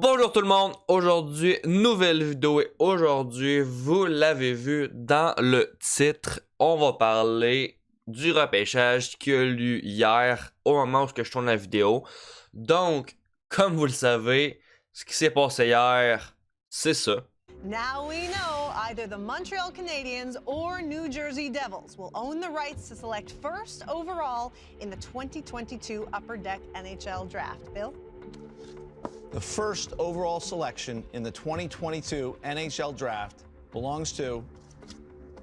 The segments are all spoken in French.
Bonjour tout le monde, aujourd'hui, nouvelle vidéo et aujourd'hui, vous l'avez vu dans le titre, on va parler du repêchage qui a lieu hier au moment où je tourne la vidéo. Donc, comme vous le savez, ce qui s'est passé hier, c'est ça. Now we know either the Montreal Canadiens or New Jersey Devils will own the rights to select first overall in the 2022 Upper Deck NHL Draft. Bill? The first overall selection in the 2022 NHL Draft belongs to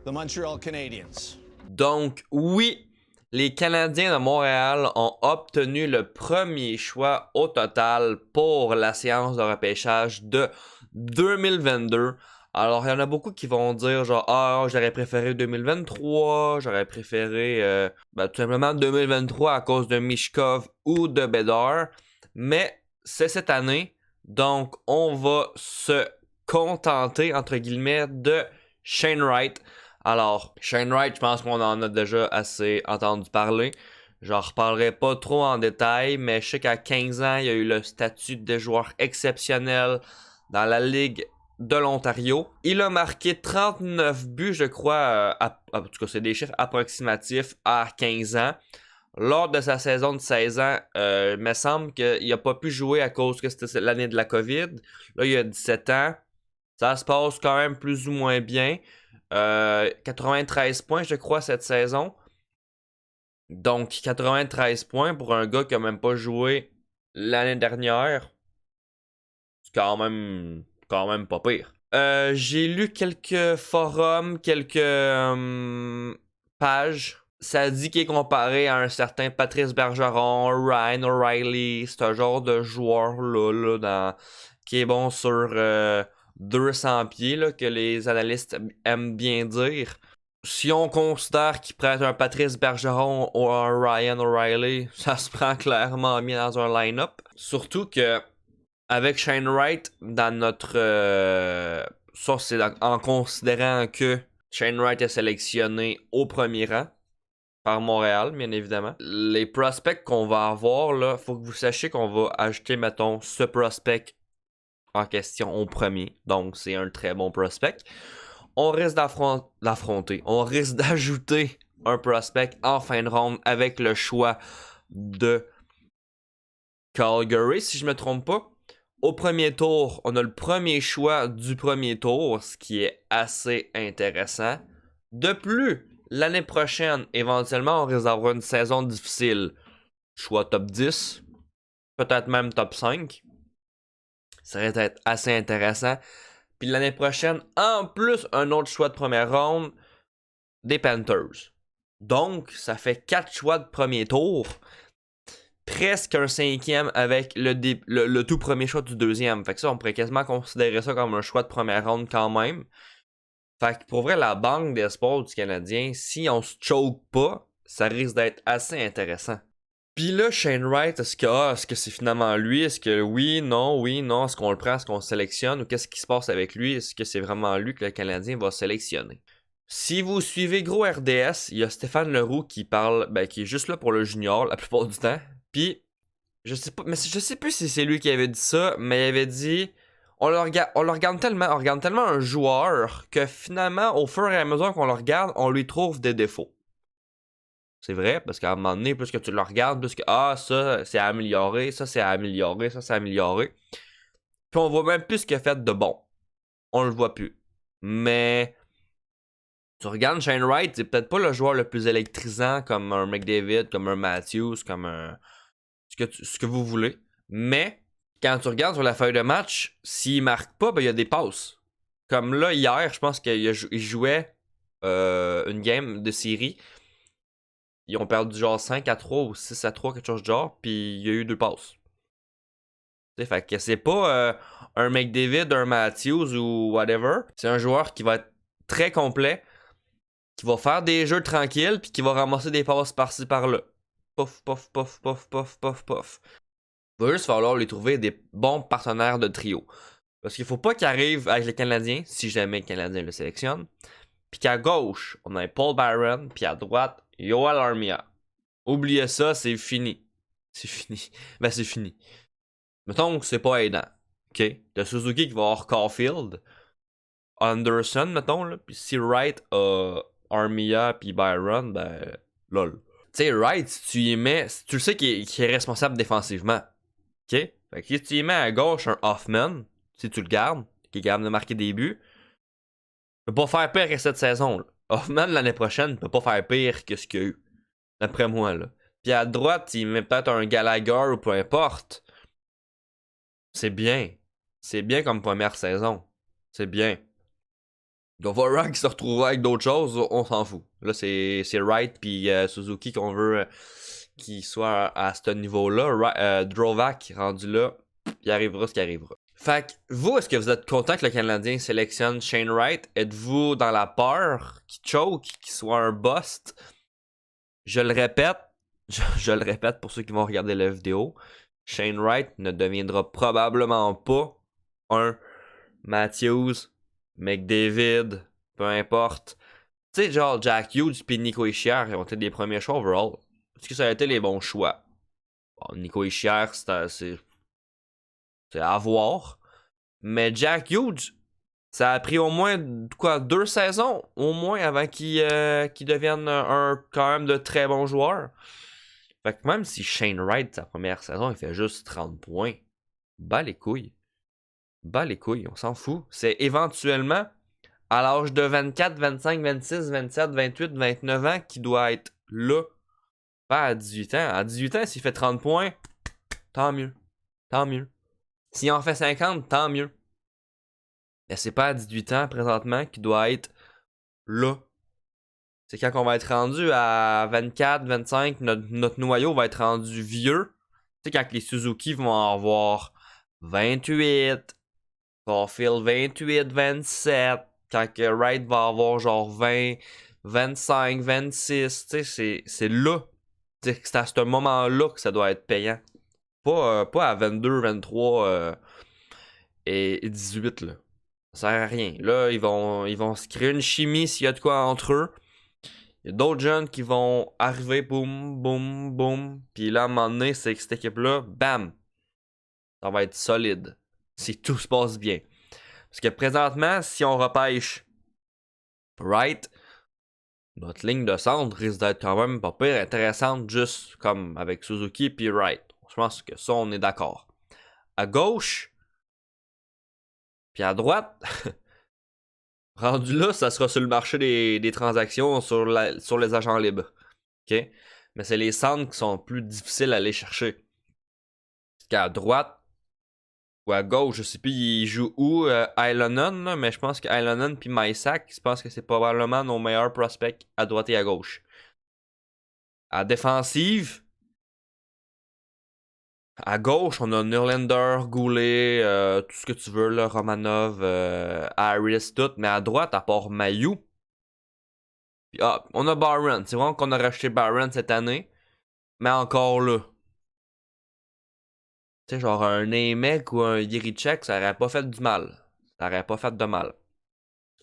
the Montreal Canadiens. Donc, oui, les Canadiens de Montréal ont obtenu le premier choix au total pour la séance de repêchage de 2022. Alors, il y en a beaucoup qui vont dire genre « Ah, j'aurais préféré 2023, j'aurais préféré tout simplement 2023 à cause de Mishkov ou de Bedard. » Mais c'est cette année, donc on va se contenter, entre guillemets, de Shane Wright. Alors, Shane Wright, je pense qu'on en a déjà assez entendu parler. J'en reparlerai pas trop en détail, mais je sais qu'à 15 ans, il a eu le statut de joueur exceptionnel dans la Ligue de l'Ontario. Il a marqué 39 buts, je crois, en tout cas c'est des chiffres approximatifs, à 15 ans. Lors de sa saison de 16 ans, il me semble qu'il n'a pas pu jouer à cause que c'était l'année de la COVID. Là, il a 17 ans. Ça se passe quand même plus ou moins bien. 93 points, je crois, cette saison. Donc, 93 points pour un gars qui n'a même pas joué l'année dernière. C'est quand même pas pire. J'ai lu quelques forums, quelques pages. Ça dit qu'il est comparé à un certain Patrice Bergeron, Ryan O'Reilly, c'est un genre de joueur-là, qui est bon sur 200 pieds, là, que les analystes aiment bien dire. Si on considère qu'il prête un Patrice Bergeron ou un Ryan O'Reilly, ça se prend clairement bien dans un line-up. Surtout que avec Shane Wright, dans notre... ça, c'est en considérant que Shane Wright est sélectionné au premier rang par Montréal, bien évidemment. Les prospects qu'on va avoir, là, faut que vous sachiez qu'on va ajouter, mettons, ce prospect en question au premier. Donc, c'est un très bon prospect. On risque d'affronter. On risque d'ajouter un prospect en fin de ronde avec le choix de Calgary, si je me trompe pas. Au premier tour, on a le premier choix du premier tour, ce qui est assez intéressant. De plus, l'année prochaine, éventuellement, on risque d'avoir une saison difficile. Choix top 10, peut-être même top 5. Ça risque d'être assez intéressant. Puis l'année prochaine, en plus, un autre choix de première ronde des Panthers. Donc, ça fait 4 choix de premier tour. Presque un cinquième avec le tout premier choix du deuxième. Fait que ça, on pourrait quasiment considérer ça comme un choix de première ronde quand même. Fait que pour vrai, la banque d'espoir du Canadien, si on se choke pas, ça risque d'être assez intéressant. Puis là, Shane Wright, est-ce que c'est finalement lui? Est-ce que oui, non, est-ce qu'on le prend, est-ce qu'on le sélectionne? Ou qu'est-ce qui se passe avec lui? Est-ce que c'est vraiment lui que le Canadien va sélectionner? Si vous suivez gros RDS, il y a Stéphane Leroux qui parle, qui est juste là pour le junior la plupart du temps. Puis, je sais plus si c'est lui qui avait dit ça, mais il avait dit... On le regarde tellement un joueur que finalement, au fur et à mesure qu'on le regarde, on lui trouve des défauts. C'est vrai, parce qu'à un moment donné, plus que tu le regardes, plus que ça c'est amélioré, ça c'est amélioré, ça c'est amélioré. Puis on voit même plus ce qu'il a fait de bon. On le voit plus. Mais tu regardes Shane Wright, c'est peut-être pas le joueur le plus électrisant comme un McDavid, comme un Matthews, comme un... ce que vous voulez. Mais quand tu regardes sur la feuille de match, s'il marque pas, il y a des passes. Comme là, hier, je pense qu'il jouait une game de série. Ils ont perdu genre 5-3 ou 6-3, quelque chose de genre, puis il y a eu 2 passes. T'sais, fait que c'est pas un McDavid, un Matthews ou whatever. C'est un joueur qui va être très complet, qui va faire des jeux tranquilles, puis qui va ramasser des passes par-ci par-là. Pof, pof, pof, pof, pof, pof, pof. Il va juste falloir lui trouver des bons partenaires de trio. Parce qu'il faut pas qu'il arrive avec les Canadiens, si jamais le Canadien le sélectionne, puis qu'à gauche, on a Paul Byron, puis à droite, Yoel Armia. Oubliez ça, c'est fini. C'est fini. C'est fini. Mettons que c'est pas aidant. OK? T'as Suzuki qui va avoir Caulfield, Anderson, mettons, là. Puis si Wright a Armia puis Byron, ben, lol. Tu sais, Wright, si tu y mets, tu le sais qu'il est responsable défensivement. OK? Fait que si tu y mets à gauche un Hoffman, si tu le gardes, qui est capable de marquer des buts, il peut pas faire pire que cette saison, là. Hoffman, l'année prochaine, ne peut pas faire pire que ce qu'il y a eu. D'après moi, là. Puis à droite, il met peut-être un Gallagher ou peu importe. C'est bien. C'est bien comme première saison. C'est bien. Donc, Rock qui se retrouvera avec d'autres choses, on s'en fout. Là, c'est Wright puis Suzuki qu'on veut qu'il soit à ce niveau-là. Drovac, rendu là, il arrivera ce qui arrivera. Fait que, vous, est-ce que vous êtes content que le Canadien sélectionne Shane Wright? Êtes-vous dans la peur qu'il choke, qu'il soit un bust? Je le répète, je le répète pour ceux qui vont regarder la vidéo, Shane Wright ne deviendra probablement pas un Matthews, McDavid, peu importe. Tu sais, genre Jack Hughes et Nico Hischier ont été des premiers choix overall. Est-ce que ça a été les bons choix? Bon, Nico Hischier, c'est à voir. Mais Jack Hughes, ça a pris au moins 2 saisons au moins avant qu'il devienne quand même de très bon joueur. Fait que même si Shane Wright, sa première saison, il fait juste 30 points, bas les couilles. Bas les couilles, on s'en fout. C'est éventuellement à l'âge de 24, 25, 26, 27, 28, 29 ans qu'il doit être là. Pas à 18 ans. À 18 ans, s'il fait 30 points, tant mieux. Tant mieux. S'il en fait 50, tant mieux. Mais c'est pas à 18 ans présentement qu'il doit être là. C'est quand on va être rendu à 24, 25, notre noyau va être rendu vieux. Tu sais, quand les Suzuki vont avoir 28, Caulfield 28, 27, quand que Wright va avoir genre 20, 25, 26, tu sais, c'est là. C'est à ce moment-là que ça doit être payant. Pas à 22, 23 et 18, là. Ça sert à rien. Là, ils vont se créer une chimie s'il y a de quoi entre eux. Il y a d'autres jeunes qui vont arriver, boum, boum, boum. Puis là, à un moment donné, c'est que cette équipe-là, bam, ça va être solide. Si tout se passe bien. Parce que présentement, si on repêche Wright, notre ligne de centre risque d'être quand même pas pire intéressante, juste comme avec Suzuki puis Wright. Je pense que ça, on est d'accord. À gauche, puis à droite, rendu là, ça sera sur le marché des transactions sur les agents libres. OK? Mais c'est les centres qui sont plus difficiles à aller chercher. Parce qu'à droite ou à gauche, je sais plus, il joue où, Ilonen, mais je pense que Ilonen puis Mysak, je pense que c'est probablement nos meilleurs prospects à droite et à gauche. À défensive, à gauche, on a Nylander, Goulet, tout ce que tu veux, là, Romanov, Harris, tout. Mais à droite, à part Mayu, on a Barron. C'est vraiment qu'on a racheté Barron cette année. Mais encore là. Tu sais, genre un Nemec ou un Yerichek, ça aurait pas fait du mal. Ça aurait pas fait de mal.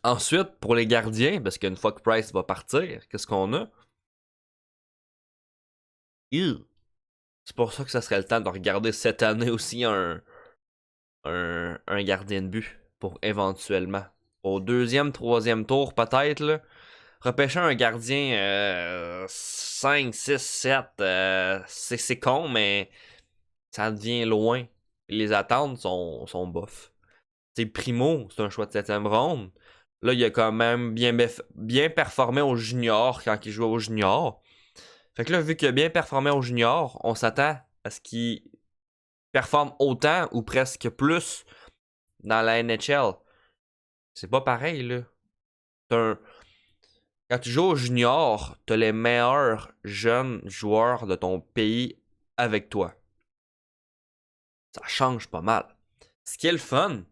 Ensuite, pour les gardiens, parce qu'une fois que Price va partir, qu'est-ce qu'on a? C'est pour ça que ça serait le temps de regarder cette année aussi un gardien de but. Pour éventuellement. Au 2e, 3e tour, peut-être, là. Repêcher un gardien 5, 6, 7, c'est con, mais ça devient loin. Les attentes sont bof. C'est Primo, c'est un choix de 7e ronde. Là, il a quand même bien performé au junior quand il jouait au junior. Fait que là, vu qu'il a bien performé au junior, on s'attend à ce qu'il performe autant ou presque plus dans la NHL. C'est pas pareil, là. Quand tu joues au junior, t'as les meilleurs jeunes joueurs de ton pays avec toi. Ça change pas mal. Ce qui est le fun,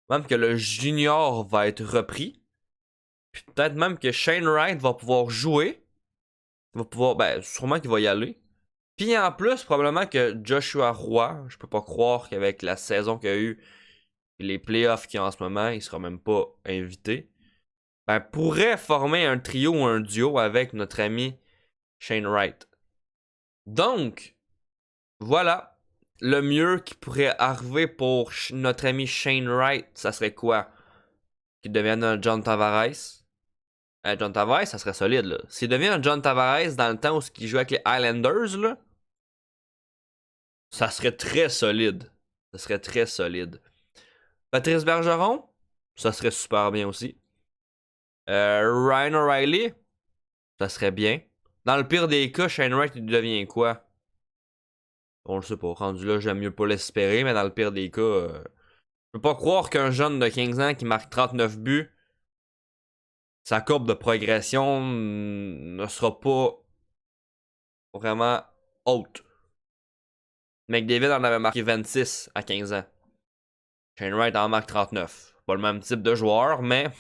même que le junior va être repris, puis peut-être même que Shane Wright va pouvoir jouer. Il va pouvoir, sûrement qu'il va y aller. Puis en plus, probablement que Joshua Roy, je peux pas croire qu'avec la saison qu'il y a eu, les playoffs qu'il y a en ce moment, il sera même pas invité. Pourrait former un trio ou un duo avec notre ami Shane Wright. Donc, voilà. le mieux qui pourrait arriver pour notre ami Shane Wright, ça serait quoi? Qu'il devienne un John Tavares? John Tavares, ça serait solide, là. S'il devient un John Tavares dans le temps où il jouait avec les Islanders, là, ça serait très solide. Ça serait très solide. Patrice Bergeron, ça serait super bien aussi. Ryan O'Reilly, ça serait bien. Dans le pire des cas, Shane Wright, il devient quoi? On le sait pas. Rendu là, j'aime mieux pas l'espérer, mais dans le pire des cas, je peux pas croire qu'un jeune de 15 ans qui marque 39 buts, sa courbe de progression ne sera pas vraiment haute. McDavid en avait marqué 26 à 15 ans. Shane Wright en marque 39. Pas le même type de joueur, mais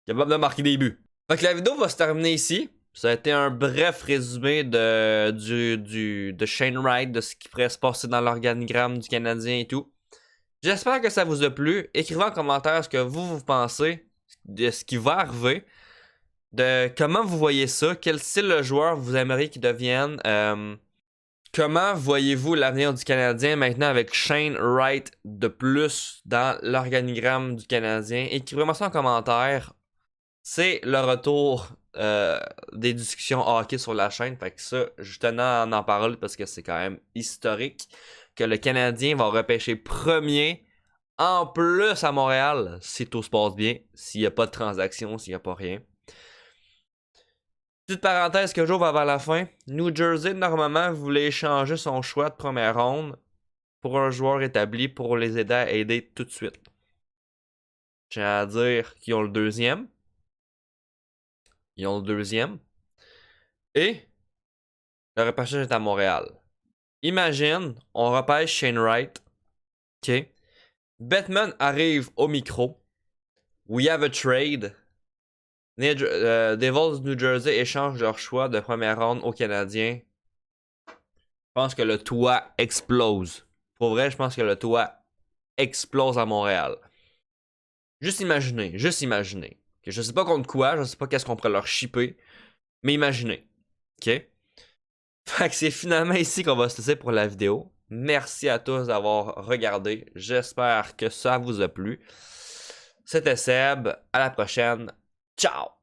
capable de marquer des buts. Donc la vidéo va se terminer ici. Ça a été un bref résumé de Shane Wright, de ce qui pourrait se passer dans l'organigramme du Canadien et tout. J'espère que ça vous a plu. Écrivez en commentaire ce que vous pensez de ce qui va arriver, de comment vous voyez ça, quel style de joueur vous aimeriez qu'il devienne. Comment voyez-vous l'avenir du Canadien maintenant avec Shane Wright de plus dans l'organigramme du Canadien? Écrivez-moi ça en commentaire. C'est le retour des discussions hockey sur la chaîne. Fait que ça, je tenais à en parler parce que c'est quand même historique que le Canadien va repêcher premier en plus à Montréal si tout se passe bien, s'il n'y a pas de transaction, s'il n'y a pas rien. Petite parenthèse que j'ouvre avant la fin. New Jersey, normalement, voulait échanger son choix de première ronde pour un joueur établi pour les aider à aider tout de suite. J'ai à dire qu'ils ont le deuxième. Ils ont le deuxième. Et le repêchage est à Montréal. Imagine, on repêche Shane Wright. OK. Bettman arrive au micro. We have a trade. Devils New Jersey échangent leur choix de première ronde aux Canadiens. Je pense que le toit explose. Pour vrai, je pense que le toit explose à Montréal. Juste imaginez. Que je sais pas contre quoi, je sais pas qu'est-ce qu'on pourrait leur shipper. Mais imaginez. OK? Fait que c'est finalement ici qu'on va se laisser pour la vidéo. Merci à tous d'avoir regardé. J'espère que ça vous a plu. C'était Seb. À la prochaine. Ciao!